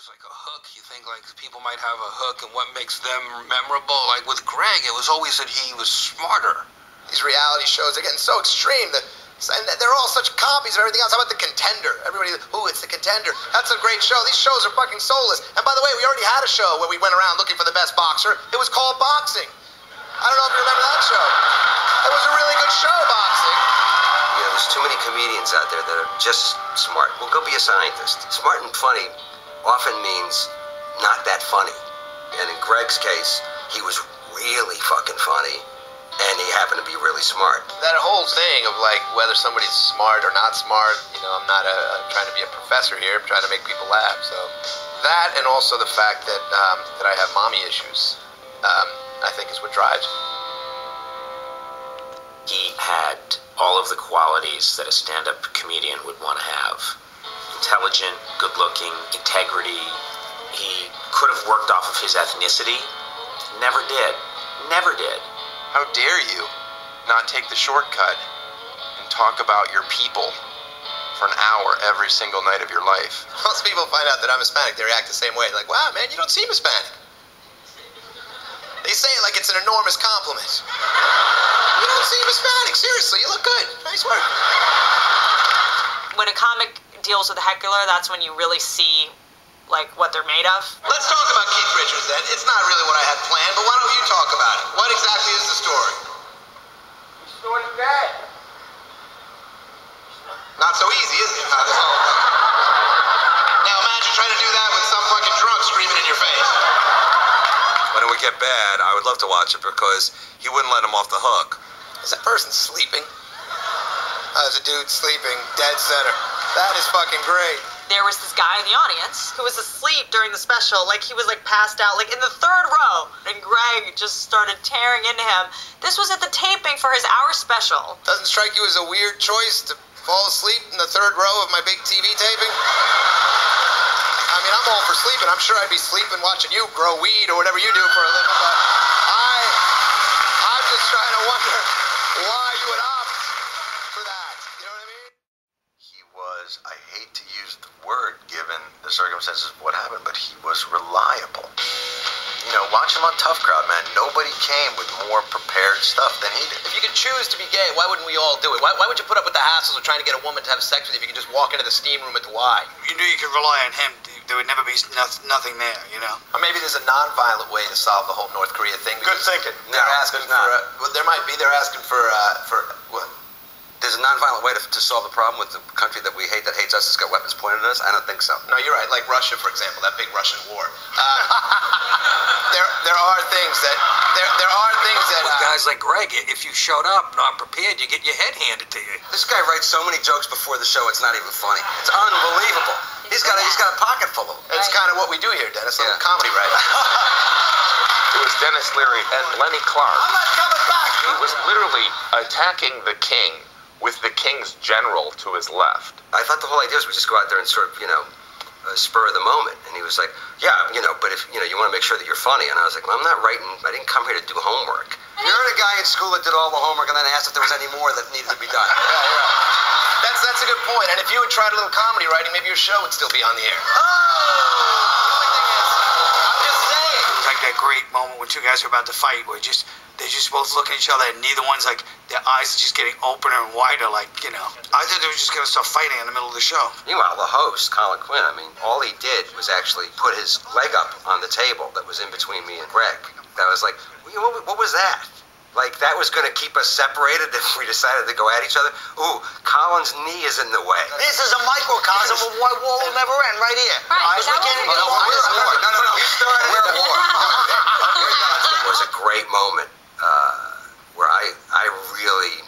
there's like a hook. You think like people might have a hook and what makes them memorable. Like with Greg, it was always that he was smarter. These reality shows are getting so extreme that and they're all such copies of everything else. How about The Contender? Everybody, ooh, it's The Contender. That's a great show. These shows are fucking soulless. And by the way, we already had a show where we went around looking for the best boxer. It was called Boxing. I don't know if you remember that show. It was a really good show, Boxing. Yeah, there's too many comedians out there that are just smart. Well, go be a scientist. Smart and funny often means not that funny. And in Greg's case, he was really fucking funny. And he happened to be really smart. That whole thing of like whether somebody's smart or not smart, you know, I'm not trying to be a professor here. I'm trying to make people laugh. So that, and also the fact that that I have mommy issues, I think is what drives me. He had all of the qualities that a stand-up comedian would want to have. Intelligent, good-looking, integrity. He could have worked off of his ethnicity. Never did. Never did. How dare you not take the shortcut and talk about your people for an hour every single night of your life? Most people find out that I'm Hispanic, they react the same way. Like, wow, man, you don't seem Hispanic. They say it like it's an enormous compliment. You don't seem Hispanic, seriously, you look good. Nice work. When a comic deals with a heckler, that's when you really see like what they're made of. Let's talk about Keith Richards then. It's not really what I had planned, but why don't you talk about it? What exactly is the story? He snorted that. Not so easy, is it? Now imagine trying to do that with some fucking drunk screaming in your face. When it would get bad, I would love to watch it because he wouldn't let him off the hook. Is that person sleeping? There's a dude sleeping, dead center. That is fucking great. There was this guy in the audience who was asleep during the special, like he was like passed out, like in the third row, and Greg just started tearing into him. This was at the taping for his hour special. Doesn't strike you as a weird choice to fall asleep in the third row of my big TV taping? I mean, I'm all for sleeping. I'm sure I'd be sleeping watching you grow weed or whatever you do for a living, but I'm just trying to wonder why you would opt for that. You know what I mean? He was, I hate to use the word given the circumstances of what happened, but he was reliable. You know, watch him on Tough Crowd, man. Nobody came with more prepared stuff than he did. If you could choose to be gay, why wouldn't we all do it? Why would you put up with the hassles of trying to get a woman to have sex with you if you could just walk into the steam room at the Y? You knew you could rely on him. There would never be nothing there, you know? Or maybe there's a non-violent way to solve the whole North Korea thing. Good thinking. They're asking for, well, there might be, they're asking for what? There's a non-violent way to solve the problem with the country that we hate that hates us has got weapons pointed at us? I don't think so. No, you're right. Like Russia, for example, that big Russian war. There are things that With guys like Greg, if you showed up not prepared, you get your head handed to you. This guy writes so many jokes before the show, it's not even funny. It's unbelievable. He's got a pocket full of them. It's kind of what we do here, Dennis. A little comedy writing. It was Dennis Leary and Lenny Clark. I'm not coming back. He was literally attacking the king with the king's general to his left. I thought the whole idea was we just go out there and sort of, spur of the moment. And he was like, yeah, but if, you want to make sure that you're funny. And I was like, well, I'm not writing. I didn't come here to do homework. You heard a guy in school that did all the homework and then asked if there was any more that needed to be done. Yeah, you're right. That's a good point. And if you had tried a little comedy writing, maybe your show would still be on the air. Oh! The only thing is, I'm just saying. It was like that great moment when two guys were about to fight where they just both look at each other and neither one's like, their eyes are just getting opener and wider, like, I thought they were just going to start fighting in the middle of the show. Meanwhile, the host, Colin Quinn, all he did was actually put his leg up on the table that was in between me and Greg. That was like, what was that? Like, that was going to keep us separated if we decided to go at each other? Ooh, Colin's knee is in the way. This is a microcosm of why war will never end, right here. Right, We can't even go on this war. No, you started it. We're at war. It was a great moment where I really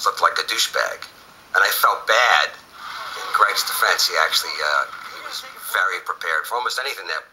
looked like a douchebag. And I felt bad. In Greg's defense, he actually he was very prepared for almost anything that